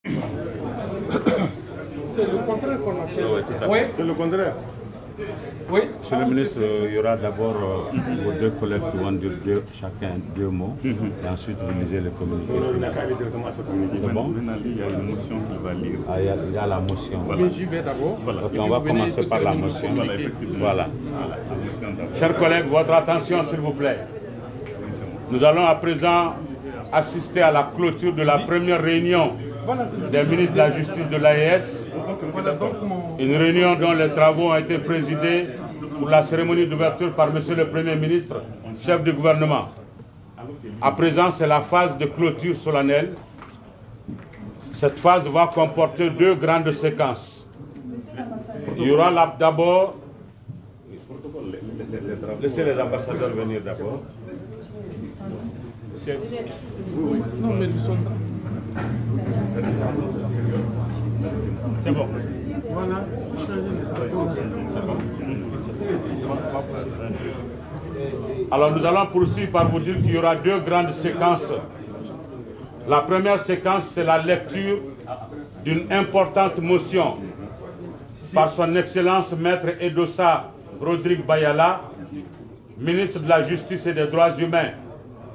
C'est le contraire qu'on a fait. Oui, tout à fait. Oui. C'est le contraire. Oui. Monsieur le ministre, il y aura d'abord vos deux collègues qui vont dire chacun deux mots, et ensuite vous lisez les communiqués. Non, il n'a qu'à aller directement à ce communiqué. C'est bon? Il y a une motion qu'il va lire. Ah, il y a la motion. Oui, j'y vais d'abord. Ok, on va commencer par la motion. Voilà, effectivement. Voilà. Voilà, la motion d'abord. Chers collègues, votre attention s'il vous plaît. Nous allons à présent assister à la clôture de la première réunion Voilà, c'est des ministres de la Justice de l'AES. Voilà, donc mon... Une réunion dont les travaux ont été présidés pour la cérémonie d'ouverture par Monsieur le Premier ministre, chef du gouvernement. À présent, c'est la phase de clôture solennelle. Cette phase va comporter deux grandes séquences. Il y aura d'abord... Laissez les ambassadeurs venir d'abord. Non, mais nous sommes... C'est bon. Voilà, Alors nous allons poursuivre par vous dire qu'il y aura deux grandes séquences. La première séquence, c'est la lecture d'une importante motion par son Excellence Maître Edossa Rodrigue Bayala, ministre de la Justice et des Droits Humains,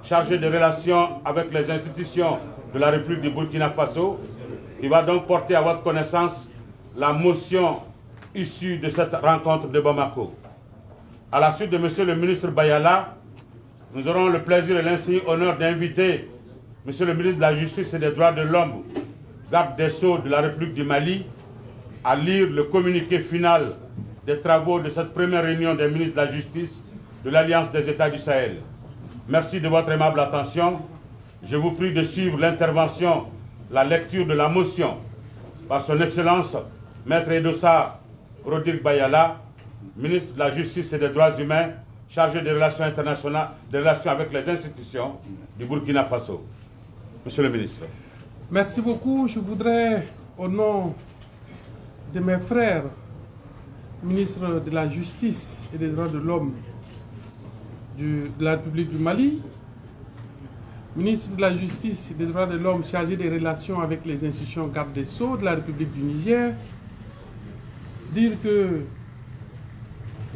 chargé des relations avec les institutions de la République du Burkina Faso. Il va donc porter à votre connaissance la motion issue de cette rencontre de Bamako. À la suite de Monsieur le ministre Bayala, nous aurons le plaisir et l'insigne honneur d'inviter Monsieur le ministre de la Justice et des Droits de l'Homme, garde des Sceaux de la République du Mali, à lire le communiqué final des travaux de cette première réunion des ministres de la Justice de l'Alliance des États du Sahel. Merci de votre aimable attention. Je vous prie de suivre l'intervention, la lecture de la motion par son Excellence Maître Edossa Rodrigue Bayala, ministre de la Justice et des Droits Humains, chargé des relations internationales, des relations avec les institutions du Burkina Faso. Monsieur le ministre. Merci beaucoup. Je voudrais, au nom de mes frères, ministres de la Justice et des Droits de l'Homme de la République du Mali, ministre de la Justice et des Droits de l'Homme chargé des relations avec les institutions garde des Sceaux de la République du Niger, dire que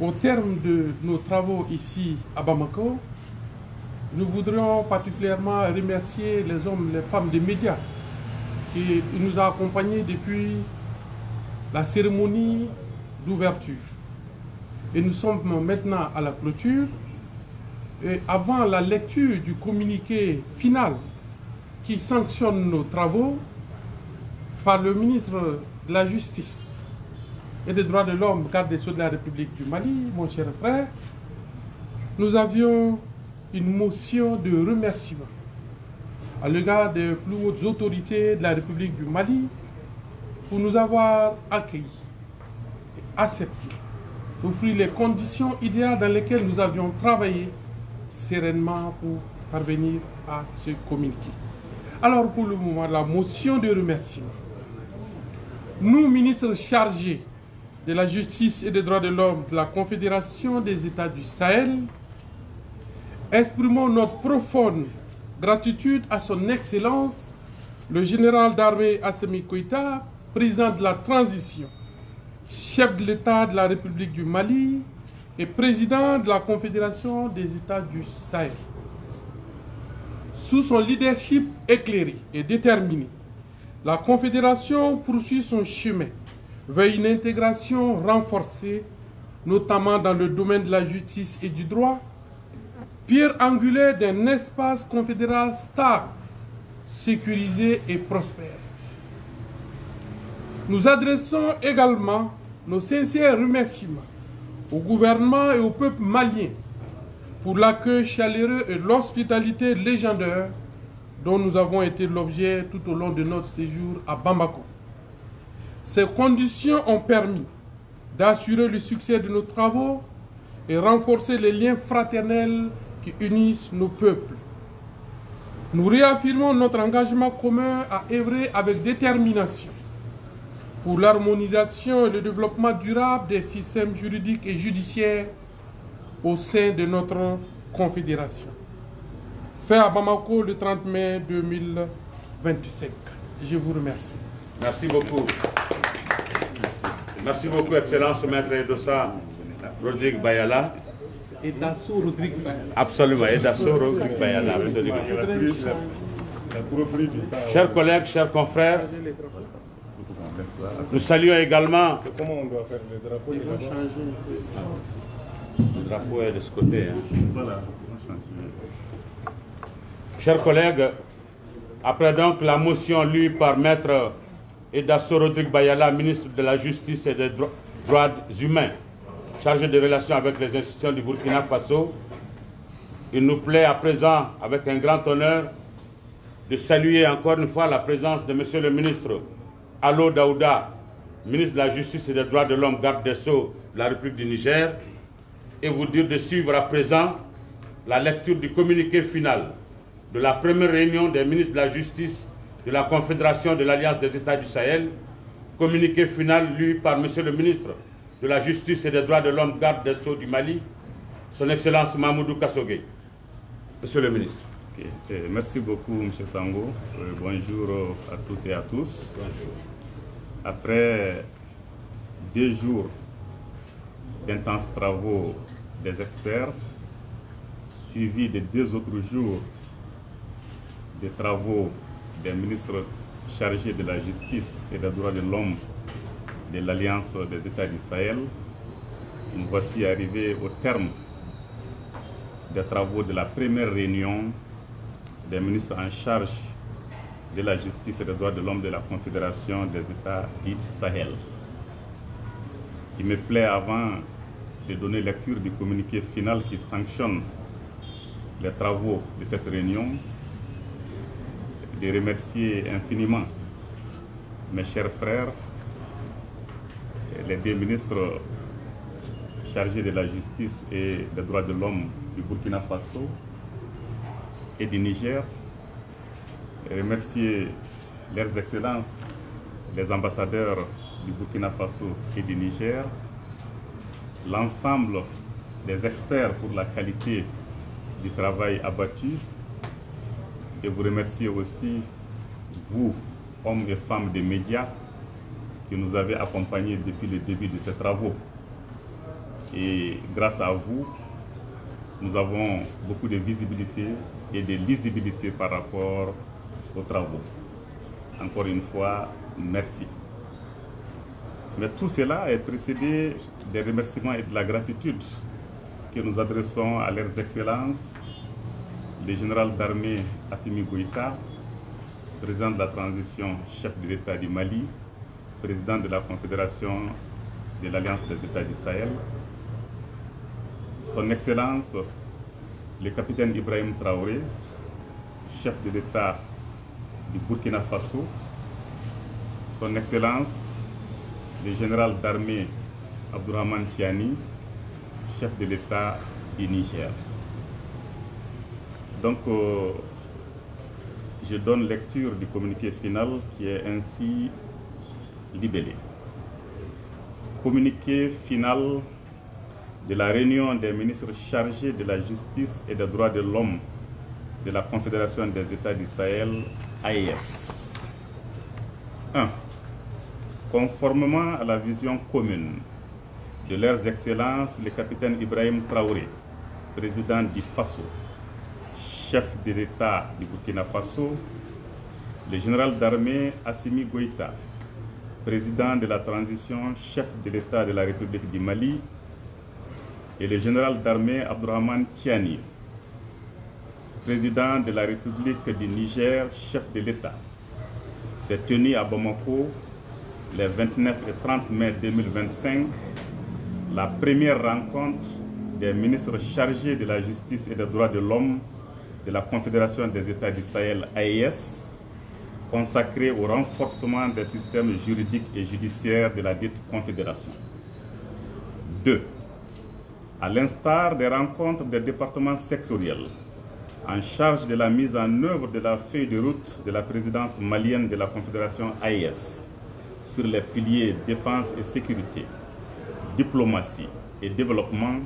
au terme de nos travaux ici à Bamako, nous voudrions particulièrement remercier les hommes et les femmes des médias qui nous ont accompagnés depuis la cérémonie d'ouverture. Et nous sommes maintenant à la clôture. Et avant la lecture du communiqué final qui sanctionne nos travaux par le ministre de la Justice et des Droits de l'Homme, garde des Sceaux de la République du Mali, mon cher frère, nous avions une motion de remerciement à l'égard des plus hautes autorités de la République du Mali pour nous avoir accueillis et acceptés, offrir les conditions idéales dans lesquelles nous avions travaillé sereinement pour parvenir à ce communiqué. Alors pour le moment, la motion de remerciement. Nous, ministres chargés de la Justice et des Droits de l'Homme de la Confédération des États du Sahel, exprimons notre profonde gratitude à son Excellence, le général d'armée Assimi Goïta, président de la transition, chef de l'État de la République du Mali, et président de la Confédération des États du Sahel. Sous son leadership éclairé et déterminé, la Confédération poursuit son chemin vers une intégration renforcée, notamment dans le domaine de la justice et du droit, pierre angulaire d'un espace confédéral stable, sécurisé et prospère. Nous adressons également nos sincères remerciements au gouvernement et au peuple malien pour l'accueil chaleureux et l'hospitalité légendaire dont nous avons été l'objet tout au long de notre séjour à Bamako. Ces conditions ont permis d'assurer le succès de nos travaux et renforcer les liens fraternels qui unissent nos peuples. Nous réaffirmons notre engagement commun à œuvrer avec détermination pour l'harmonisation et le développement durable des systèmes juridiques et judiciaires au sein de notre confédération. Fait à Bamako le 30 mai 2025. Je vous remercie. Merci beaucoup. Merci beaucoup, Excellence Maître Edossa Rodrigue Bayala. Et Dasso Rodrigue Bayala. Absolument, Edasso Rodrigue Bayala, absolument. Chers collègues, chers confrères, nous saluons également. Comment on doit faire le drapeau? Ils vont changer un peu. Le drapeau est de ce côté. Voilà. Chers collègues, après donc la motion lue par Maître Edasso Rodrigue Bayala, ministre de la Justice et des Droits humains, chargé des relations avec les institutions du Burkina Faso, il nous plaît à présent, avec un grand honneur, de saluer encore une fois la présence de Monsieur le ministre Allo Daouda, ministre de la Justice et des Droits de l'Homme, garde des Sceaux de la République du Niger, et vous dire de suivre à présent la lecture du communiqué final de la première réunion des ministres de la Justice de la Confédération de l'Alliance des États du Sahel, communiqué final lu par Monsieur le ministre de la Justice et des Droits de l'Homme, garde des Sceaux du Mali, Son Excellence Mamoudou Kassogué. Monsieur le ministre. Okay. Merci beaucoup, M. Sango. Bonjour à toutes et à tous. Bonjour. Après 2 jours d'intenses travaux des experts, suivis de 2 autres jours de travaux des ministres chargés de la justice et des droits de l'homme de l'Alliance des États du Sahel, nous voici arrivés au terme des travaux de la première réunion des ministres en charge de la justice et des droits de l'homme de la Confédération des États du Sahel. Il me plaît, avant de donner lecture du communiqué final qui sanctionne les travaux de cette réunion, de remercier infiniment mes chers frères, les 2 ministres chargés de la justice et des droits de l'homme du Burkina Faso et du Niger, et remercier leurs excellences, les ambassadeurs du Burkina Faso et du Niger, l'ensemble des experts pour la qualité du travail abattu, et vous remercier aussi, vous, hommes et femmes des médias, qui nous avez accompagnés depuis le début de ces travaux. Et grâce à vous, nous avons beaucoup de visibilité et de lisibilité par rapport aux travaux. Encore une fois, merci. Mais tout cela est précédé des remerciements et de la gratitude que nous adressons à leurs excellences, le général d'armée Assimi Goïta, président de la transition, chef de l'État du Mali, président de la Confédération de l'Alliance des États du Sahel, Son Excellence, le capitaine Ibrahim Traoré, chef de l'État du Burkina Faso, Son Excellence, le général d'armée Abdourahmane Tiani, chef de l'État du Niger. Donc, je donne lecture du communiqué final qui est ainsi libellé. Communiqué final de la réunion des ministres chargés de la justice et des droits de l'homme de la Confédération des États du Sahel, AES. 1. Conformément à la vision commune de leurs excellences, le capitaine Ibrahim Traoré, président du Faso, chef de l'État du Burkina Faso, le général d'armée Assimi Goïta, président de la transition, chef de l'État de la République du Mali, et le général d'armée Abdourahmane Tiani, président de la République du Niger, chef de l'État, s'est tenu à Bamako les 29 et 30 mai 2025 la première rencontre des ministres chargés de la justice et des droits de l'homme de la Confédération des États du Sahel, AES, consacrée au renforcement des systèmes juridiques et judiciaires de la dite confédération. 2. À l'instar des rencontres des départements sectoriels en charge de la mise en œuvre de la feuille de route de la présidence malienne de la Confédération AES sur les piliers défense et sécurité, diplomatie et développement,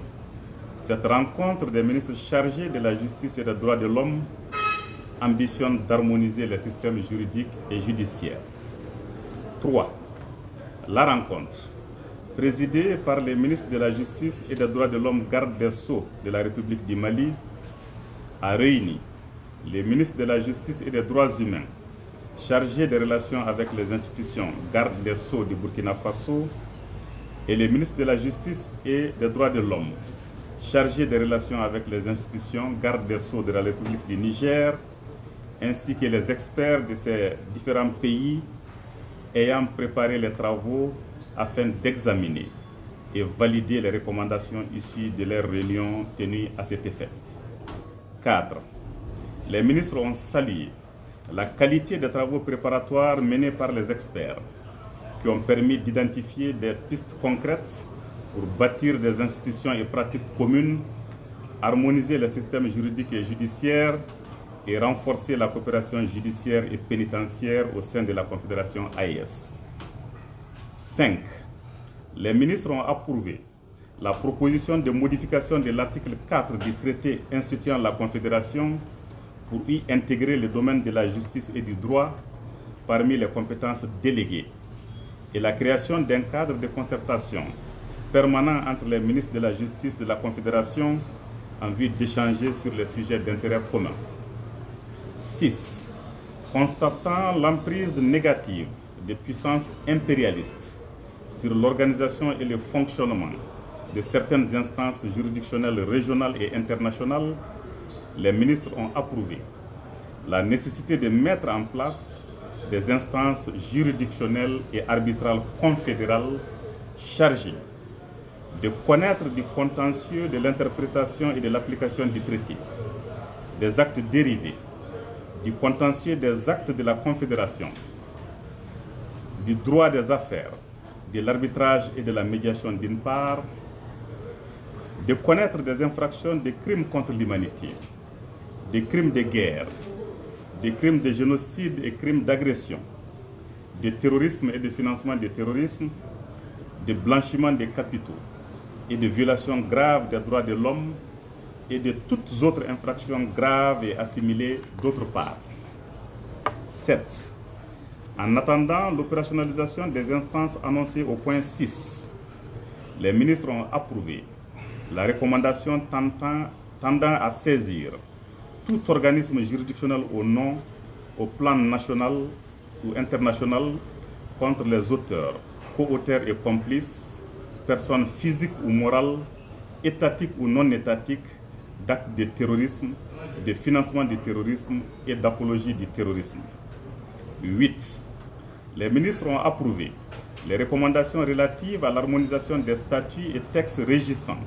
cette rencontre des ministres chargés de la justice et des droits de l'homme ambitionne d'harmoniser les systèmes juridiques et judiciaires. 3. La rencontre, présidée par les ministres de la Justice et des Droits de l'Homme garde des Sceaux de la République du Mali, a réuni les ministres de la Justice et des Droits humains chargés des relations avec les institutions garde des Sceaux du Burkina Faso et les ministres de la Justice et des Droits de l'Homme chargés des relations avec les institutions garde des Sceaux de la République du Niger, ainsi que les experts de ces différents pays ayant préparé les travaux afin d'examiner et valider les recommandations issues de leurs réunions tenues à cet effet. 4. Les ministres ont salué la qualité des travaux préparatoires menés par les experts qui ont permis d'identifier des pistes concrètes pour bâtir des institutions et pratiques communes, harmoniser les systèmes juridiques et judiciaires et renforcer la coopération judiciaire et pénitentiaire au sein de la Confédération AES. 5. Les ministres ont approuvé la proposition de modification de l'article 4 du traité instituant la Confédération pour y intégrer le domaine de la justice et du droit parmi les compétences déléguées et la création d'un cadre de concertation permanent entre les ministres de la Justice de la Confédération en vue d'échanger sur les sujets d'intérêt commun. 6. Constatant l'emprise négative des puissances impérialistes sur l'organisation et le fonctionnement de certaines instances juridictionnelles régionales et internationales, les ministres ont approuvé la nécessité de mettre en place des instances juridictionnelles et arbitrales confédérales chargées de connaître du contentieux de l'interprétation et de l'application du traité, des actes dérivés, du contentieux des actes de la Confédération, du droit des affaires, de l'arbitrage et de la médiation d'une part, de connaître des infractions de crimes contre l'humanité, des crimes de guerre, des crimes de génocide et crimes d'agression, de terrorisme et de financement du terrorisme, de blanchiment des capitaux et de violations graves des droits de l'homme et de toutes autres infractions graves et assimilées d'autre part. 7. En attendant l'opérationnalisation des instances annoncées au point 6, les ministres ont approuvé la recommandation tendant à saisir tout organisme juridictionnel au plan national ou international contre les auteurs, co-auteurs et complices, personnes physiques ou morales, étatiques ou non étatiques, d'actes de terrorisme, de financement du terrorisme et d'apologie du terrorisme. 8. Les ministres ont approuvé les recommandations relatives à l'harmonisation des statuts et textes régissant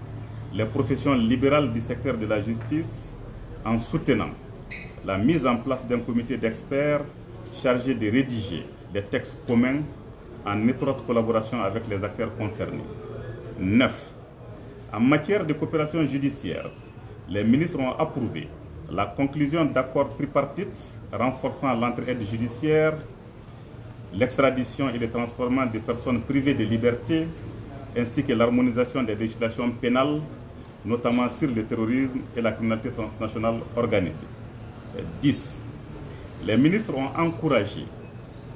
les professions libérales du secteur de la justice en soutenant la mise en place d'un comité d'experts chargé de rédiger des textes communs en étroite collaboration avec les acteurs concernés. 9. En matière de coopération judiciaire, les ministres ont approuvé la conclusion d'accords tripartites renforçant l'entraide judiciaire, l'extradition et le transformement des personnes privées de liberté, ainsi que l'harmonisation des législations pénales, notamment sur le terrorisme et la criminalité transnationale organisée. 10. Les ministres ont encouragé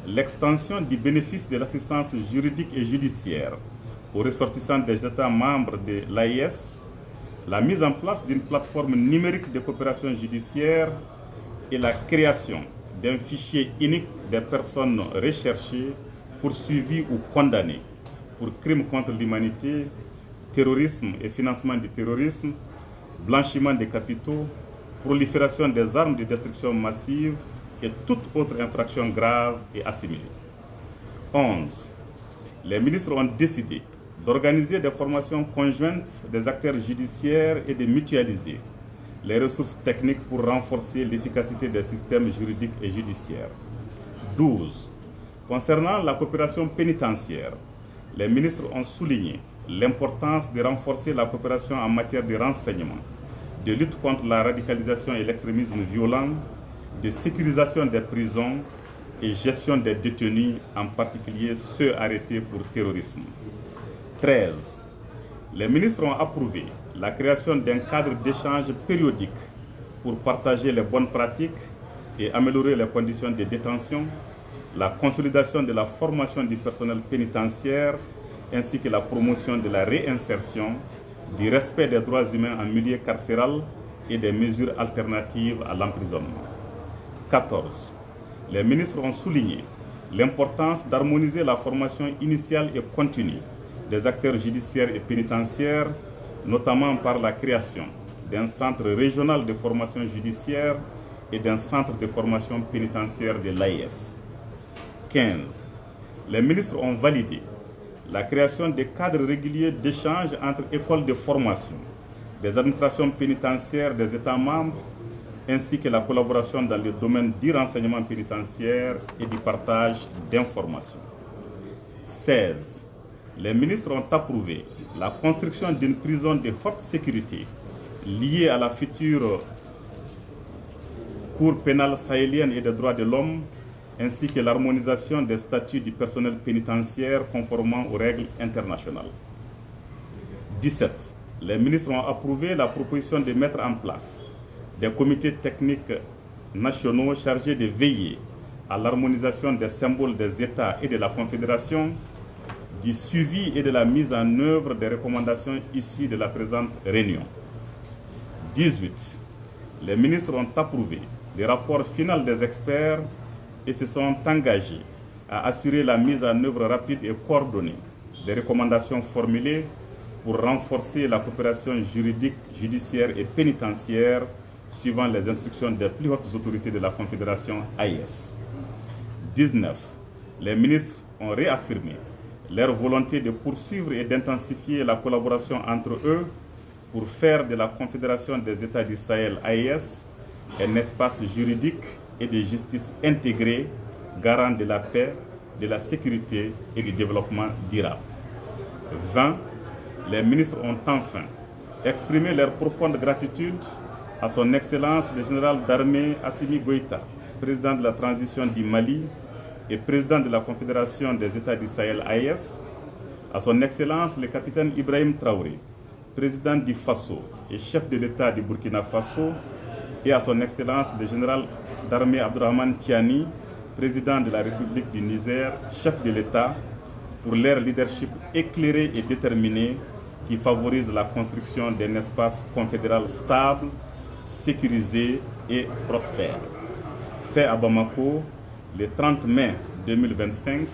l'extension du bénéfice de l'assistance juridique et judiciaire aux ressortissants des États membres de l'AES, la mise en place d'une plateforme numérique de coopération judiciaire et la création d'un fichier unique des personnes recherchées, poursuivies ou condamnées pour crimes contre l'humanité, terrorisme et financement du terrorisme, blanchiment des capitaux, prolifération des armes de destruction massive et toute autre infraction grave et assimilée. 11. Les ministres ont décidé d'organiser des formations conjointes des acteurs judiciaires et de mutualiser les ressources techniques pour renforcer l'efficacité des systèmes juridiques et judiciaires. 12. Concernant la coopération pénitentiaire, les ministres ont souligné l'importance de renforcer la coopération en matière de renseignement, de lutte contre la radicalisation et l'extrémisme violent, de sécurisation des prisons et gestion des détenus, en particulier ceux arrêtés pour terrorisme. 13. Les ministres ont approuvé la création d'un cadre d'échange périodique pour partager les bonnes pratiques, et améliorer les conditions de détention, la consolidation de la formation du personnel pénitentiaire ainsi que la promotion de la réinsertion, du respect des droits humains en milieu carcéral et des mesures alternatives à l'emprisonnement. 14. Les ministres ont souligné l'importance d'harmoniser la formation initiale et continue des acteurs judiciaires et pénitentiaires, notamment par la création d'un centre régional de formation judiciaire et d'un centre de formation pénitentiaire de l'AIS. 15. Les ministres ont validé la création des cadres réguliers d'échange entre écoles de formation, des administrations pénitentiaires des États membres, ainsi que la collaboration dans le domaine du renseignement pénitentiaire et du partage d'informations. 16. Les ministres ont approuvé la construction d'une prison de haute sécurité liée à la future Cour pénale sahélienne et des droits de l'homme, ainsi que l'harmonisation des statuts du personnel pénitentiaire conformément aux règles internationales. 17. Les ministres ont approuvé la proposition de mettre en place des comités techniques nationaux chargés de veiller à l'harmonisation des symboles des États et de la Confédération, du suivi et de la mise en œuvre des recommandations issues de la présente réunion. 18. Les ministres ont approuvé le rapport final des experts et se sont engagés à assurer la mise en œuvre rapide et coordonnée des recommandations formulées pour renforcer la coopération juridique, judiciaire et pénitentiaire suivant les instructions des plus hautes autorités de la Confédération AIS. 19. Les ministres ont réaffirmé leur volonté de poursuivre et d'intensifier la collaboration entre eux pour faire de la Confédération des États du Sahel AIS un espace juridique et de justice intégrée, garant de la paix, de la sécurité et du développement durable. 20. Les ministres ont enfin exprimé leur profonde gratitude à son Excellence le général d'armée Assimi Goïta, président de la transition du Mali et président de la Confédération des États du Sahel AES, à son Excellence le capitaine Ibrahim Traoré, président du Faso et chef de l'État du Burkina Faso, et à son Excellence le général d'armée Abdourahmane Tiani, président de la République du Niger, chef de l'État, pour leur leadership éclairé et déterminé qui favorise la construction d'un espace confédéral stable, sécurisé et prospère. Fait à Bamako le 30 mai 2025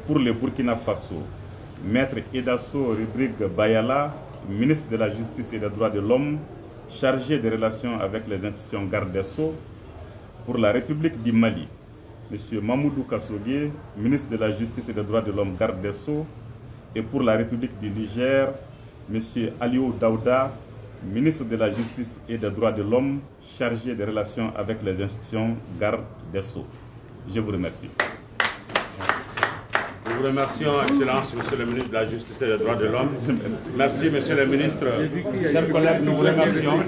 pour le Burkina Faso, Maître Edasso Rodrigue Bayala, ministre de la Justice et des Droits de l'Homme, chargé des relations avec les institutions garde des Sceaux. Pour la République du Mali, M. Mamoudou Kassogué, ministre de la Justice et des Droits de l'Homme, garde des Sceaux. Et pour la République du Niger, M. Aliou Daouda, ministre de la Justice et des Droits de l'Homme, chargé des relations avec les institutions garde des Sceaux. Je vous remercie. Nous vous remercions, Excellence, Monsieur le ministre de la Justice et des Droits de l'Homme. Merci, Monsieur le ministre. Chers collègues, nous vous remercions.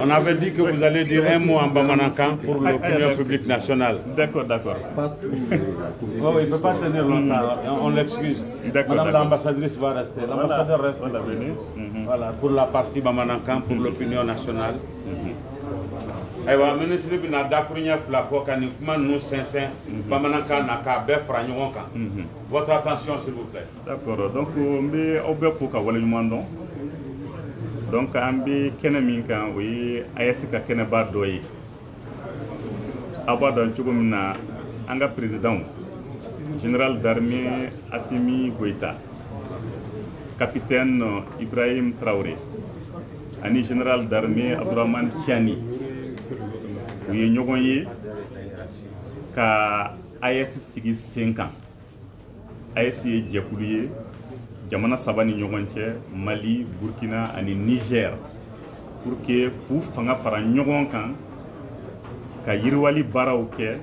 On avait dit que vous allez dire un mot en Bamanankan pour l'opinion publique nationale. D'accord, d'accord. Oh, il ne peut pas tenir longtemps, on l'excuse. Madame l'ambassadrice va rester. L'ambassadeur reste ici. Voilà, pour la partie Bamanankan, pour l'opinion nationale. Le ministre de la votre attention s'il vous plaît. D'accord, donc on va donc ambi keneminka oui ayasika keneba doyi abadon chugumna anga président général d'armée Assimi Goïta, capitaine Ibrahim Traoré, ani général d'armée Abdourahmane Tiani. Oui, nous avons ka AES sigi 5 ans. AES est Djekoulié, Djamana Sabani Nyonche, Mali, Burkina et Niger. Pour que pour fanga fara nyogon kan ka yirwali barawke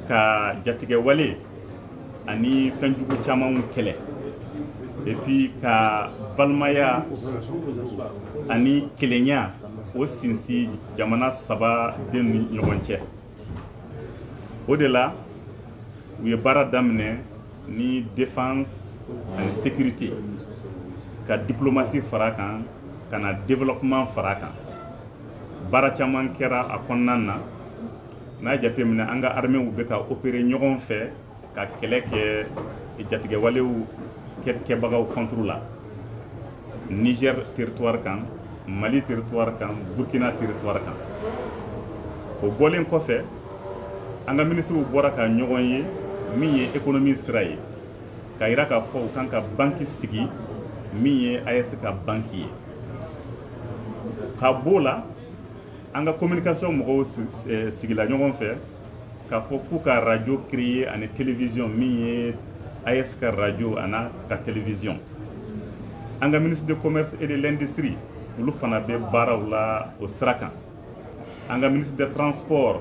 ka jatige wale ani fenjugu chamaun kele et puis ka balmaya ani kelenya au sinsi jamana saba den ɲɔgɔn. Au-delà, où est bara damne ni défense et sécurité, ka diplomatie fara kan, kana développement fara kan. baara caman kɛra a kɔnɔna na n'a jateminɛ an ka armée bɛ ka opérer ɲɔgɔn fɛ ka kɛlɛ kɛ jatigɛwalew kɛbagaw contre la Niger territoire kan Mali territoire kan Burkina territoire kan o bɔlen kɔfɛ an ka ministre bɔra ka ɲɔgɔn ye min ye économie sira ye ka yira k'a fɔ u kan ka banque sigi min ye AES ka banque ye ka b'o la an ka communication mɔgɔw sigila ɲɔgɔn fɛ k'a fɔ k'u ka radio créer ani télévision min ye AES ka radio ana ka télévision an ka ministre de commerce et de l'industrie olu fana bɛ baaraw la o sira kan an ka ministre de transport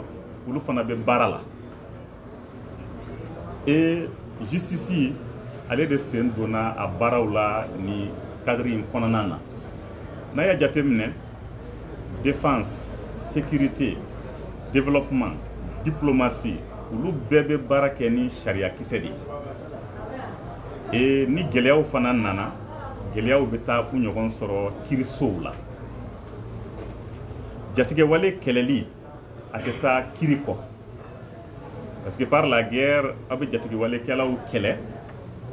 olu fana bɛ baara la et justice ale de sen donna a baaraw la ni cadre in kɔnɔna na n'a y'a jateminɛ défense sécurité développement diplomatie olu bɛɛ bɛ baara kɛ ni sariya kisɛ de et ni gɛlɛyaw fana nana gɛlɛyaw bɛ taa u ɲɔgɔn sɔrɔ kiirisow la jatigɛwale kɛlɛli a tɛ taa kiiri kɔ parce que par la guerre a bɛ jatigɛwalekɛlaw kɛlɛ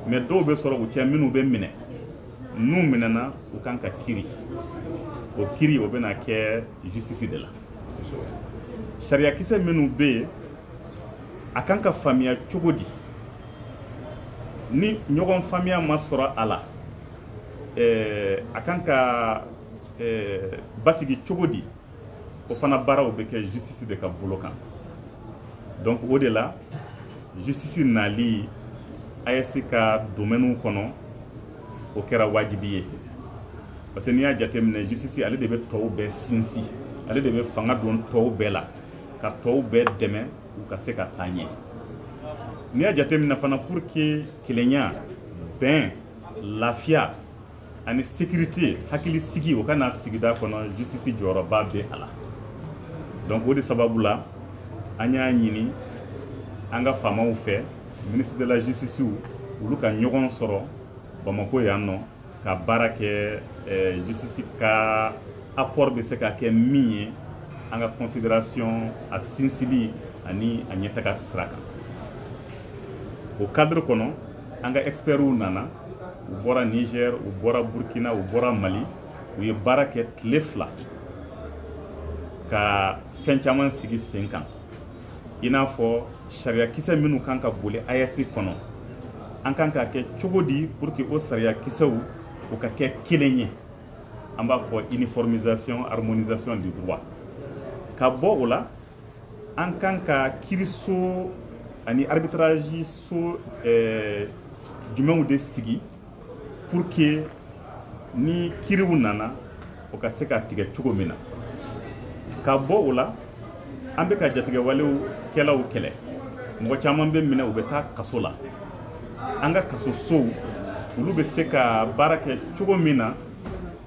mais dɔw bɛ sɔrɔ u cɛ minnu bɛ minɛ n'u minɛna u kan ka kiiri o kiiri o bɛna kɛ justice de la sariya kisɛ minnu bɛ yen a kan ka faamuya cogo di ni ɲɔgɔn faamuya ma sɔrɔ a la a kan ka basigi cogo di o fana baaraw bɛ kɛ justice de ka bolo kan donc o de la justice nali AES ka domaine kɔnɔ o kɛra wajibi ye parce que n'i y'a jateminɛ justice ale de bɛ tɔw bɛɛ sinsin ale de bɛ fanga don tɔw bɛɛ la ka tɔw bɛɛ dɛmɛ u ka se ka taa ɲɛ n'i y'a jateminɛ fana pour que kelenya bɛn lafiya ani sécurité hakili sigi o kana sigida kɔnɔ justice jɔyɔrɔba bɛ a la donc o de sababu la an y'a ɲini an ka faamaw fɛ ministre de la justice olu ka ɲɔgɔn sɔrɔ Bamako yan nɔ ka baara kɛ justice ka apport bɛ se ka kɛ min ye an ka confédération a sinsili ani a ɲɛtaga sira kan o cadre kɔnɔ an ka expertw nana u bɔra Niger u bɔra Burkina u bɔra Mali u ye baara kɛ tile 2 ka fɛn caman sigi sen kan i n'a fɔ sariya kisɛ minnu kan ka boli AES kɔnɔ an kan ka kɛ cogo di pour que o sariya kisɛw o ka kɛ kelen ye an b'a fɔ uniformisation harmonisation du droit ka bɔ o la an kan ka kiiriso ani arbitrage so jumɛnw de sigi pour que ni kiiriw nana o ka se ka tigɛ cogo min na ka bɔ o la an bɛ ka jatigɛwalew kɛlaw kɛlɛ mɔgɔ caman bɛ minɛ u bɛ taa kaso la an ka kaso sow olu bɛ se ka baara kɛ cogo min na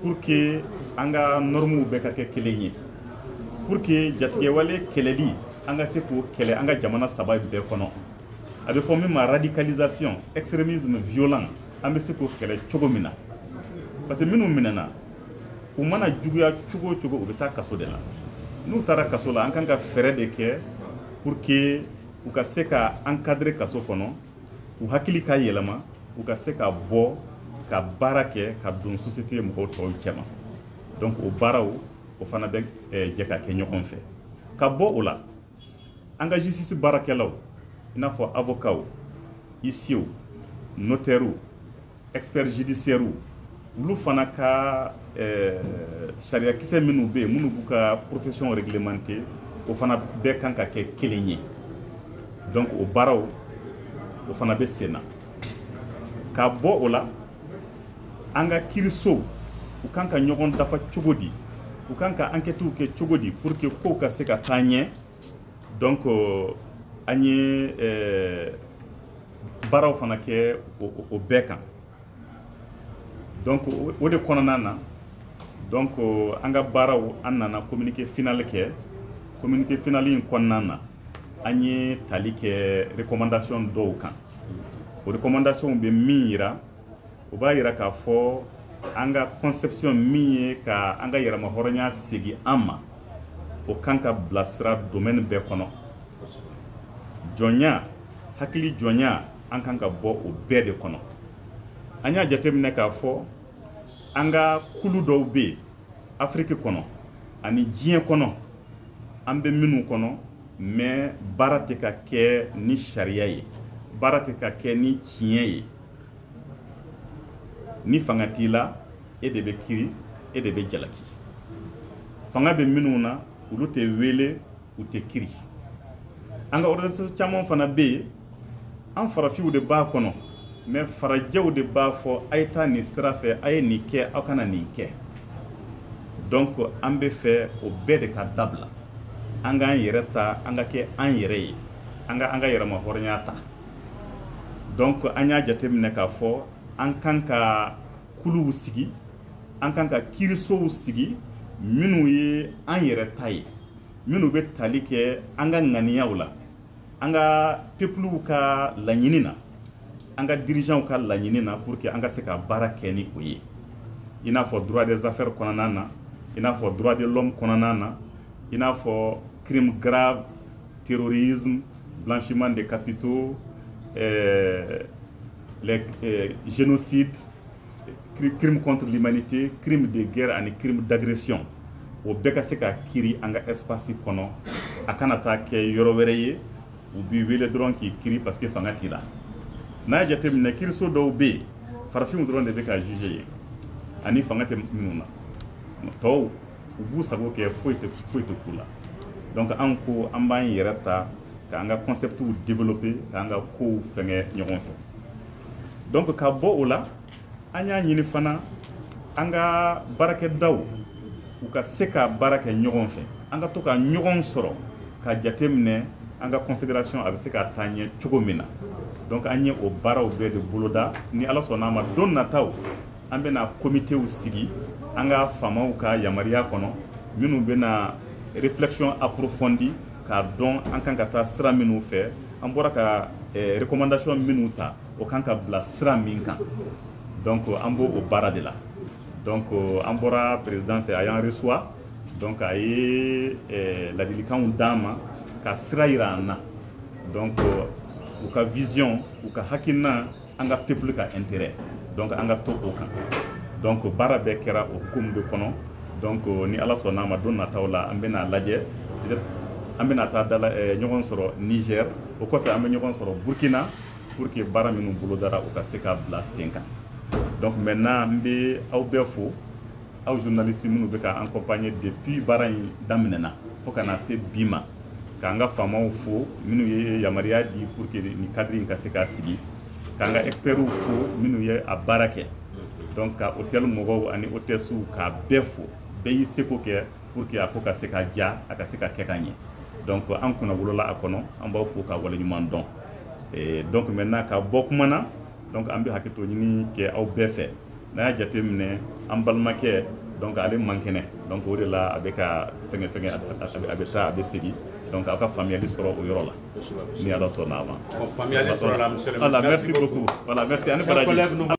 pour que an ka normes bɛɛ ka kɛ kelen ye pour que jatigɛwale kɛlɛli an ka se k'o kɛlɛ an ka jamana 3 bɛɛ kɔnɔ a bɛ fɔ min ma radicalisation extrémisme violent an bɛ se k'o kɛlɛ cogo min na parce que minnu minɛna u mana juguya cogo o cogo u bɛ taa kaso de la n'u taara kaso la an kan ka fɛɛrɛ de kɛ pour que u ka se ka encadrer kaso kɔnɔ u hakili ka yɛlɛma u ka se ka bɔ ka baara kɛ ka don société mɔgɔw tɔw cɛma donc o baaraw o fana bɛ jɛ ka kɛ ɲɔgɔn fɛ ka bɔ o la an ka justice baarakɛlaw i n'a fɔ avocats huissiers notaires experts judiciaires olu fana ka sariya kisɛ minnu bɛ yen minnu b'u ka profession réglementée o fana bɛɛ kan ka kɛ kelen ye donc o baaraw o fana bɛ sen na ka bɔ o la an ka kiirisow u kan ka ɲɔgɔn dafa cogo di u kan ka enquêtew kɛ cogo di pour que kow ka se ka taa ɲɛ donc an ye baaraw fana kɛ o bɛɛ kan donc o de kɔnɔna na donc an ka baaraw an nana communiqué final kɛ communiqué final in kɔnɔna na an ye tali kɛ recommandation dɔw kan o recommandation bɛ min yira o b'a yira k'a fɔ an ka conception min ye ka an ka yɛrɛma hɔrɔnya segin an ma o kan ka bilasira domaine bɛɛ kɔnɔ jɔnya hakili jɔnya an kan ka bɔ o bɛɛ de kɔnɔ an y'a jateminɛ k'a fɔ an ka kulu dɔw bɛ yen Afrique kɔnɔ ani diɲɛ kɔnɔ an bɛ minnu kɔnɔ mais baara tɛ ka kɛ ni sariya ye baara tɛ ka kɛ ni tiɲɛ ye ni fanga t'i la e de bɛ kiri e de bɛ jalaki fanga bɛ minnu na olu tɛ wele u tɛ kiri an ka organisation caman fana bɛ yen an farafinw de b'a kɔnɔ mais farajɛw de b'a fɔ a ye taa nin sira fɛ a ye nin kɛ aw kana nin kɛ donc an bɛ fɛ o bɛɛ de ka dabila an k'an yɛrɛ ta an ka kɛ an yɛrɛ ye an ka yɛrɛma hɔrɔnya ta donc an y'a jateminɛ k'a fɔ an kan ka kuluw sigi an kan ka kirisow sigi minnu ye an yɛrɛ ta ye minnu bɛ tali kɛ an ka ŋaniyaw la an ka peupliw ka laɲini na an ka dirigeants ka laɲini na pour que an ka se ka baara kɛ ni o ye i n'a fɔ droit des affaires kɔnɔna na i n'a fɔ droit de l'homme kɔnɔna na i n'a fɔ crime grave terrorisme blanchiment de capitaux génocide crime contre l'humanité crime de guerre ani crime d'agression o bɛɛ ka se ka kiri an ka espace kɔnɔ a kana taa kɛ yɔrɔ wɛrɛ ye u b'i wele dɔrɔn k'i kiri parce que fanga t'i la n'a ye jateminɛ kiriso dɔw bɛ yen farafinw dɔrɔn de bɛ ka juge ye ani fanga tɛ minnu na tɔw u b'u sago kɛ foyi tɛ k'u la donc an ko an b'an yɛrɛ ta k'an ka conceptw développer k'an ka kow fɛngɛ ɲɔgɔn fɛ donc ka bɔ o la an y'a ɲini fana an ka baarakɛdaw u ka se ka baara kɛ ɲɔgɔn fɛ an ka to ka ɲɔgɔn sɔrɔ ka jateminɛ an ka confédération a bɛ se ka taa ɲɛ cogo min na donc an ye o baaraw bɛɛ de boloda ni ala sɔnna a ma don nataw an bɛna comitew sigi an ka faamaw ka yamaruya kɔnɔ minnu bɛna réflexion approfondie k'a dɔn an kan ka taa sira minnu fɛ an bɔra ka recommandation minnu ta o kan ka bila sira min kan donc an b'o o baara de la donc an bɔra président fɛ a y'an reçoit donc a ye ladilikanw d'an ma ka sira yira an na donc u ka vision u ka hakilina an ka peuple ka intérêt donc an ka to o kan donc baara bɛɛ kɛra o hukumu de kɔnɔ donc ni ala sɔnna a ma don nataw la an bɛna lajɛ an bɛna taa ɲɔgɔn sɔrɔ Niger o kɔfɛ an bɛ ɲɔgɔn sɔrɔ Burkina pour que baara minnu bolodara u ka se ka bila sen kan donc maintenant n bɛ aw bɛɛ fo aw journalistes minnu bɛ ka accompagner depuis baara in daminɛna fo ka na se bi ma k'an ka faamaw fo minnu ye yamaruya di pour que ni cadre in ka se ka sigi k'an ka experts fo minnu ye a baara kɛ donc ka hôtel mɔgɔw ani hôtesses k'a bɛɛ fo bɛɛ y'i seko kɛ pour que a ko ka se ka ja a ka se ka kɛ ka ɲɛ donc an kunna wolola a kɔnɔ an b'aw fo ka waleɲuman dɔn donc maintenant ka bɔ kuma na donc an bɛ hakɛto ɲini kɛ aw bɛɛ fɛ n'a y'a jateminɛ an balimakɛ donc ale man kɛnɛ donc o de la a bɛ ka fɛngɛ a bɛ taa a bɛ segin donc aw ka faamuyali sɔrɔ o yɔrɔ la ni ala sɔnna a ma. Faamuyali sɔrɔ la monsieur le ministre. Voilà, merci beaucoup. Voilà, merci ani baraji.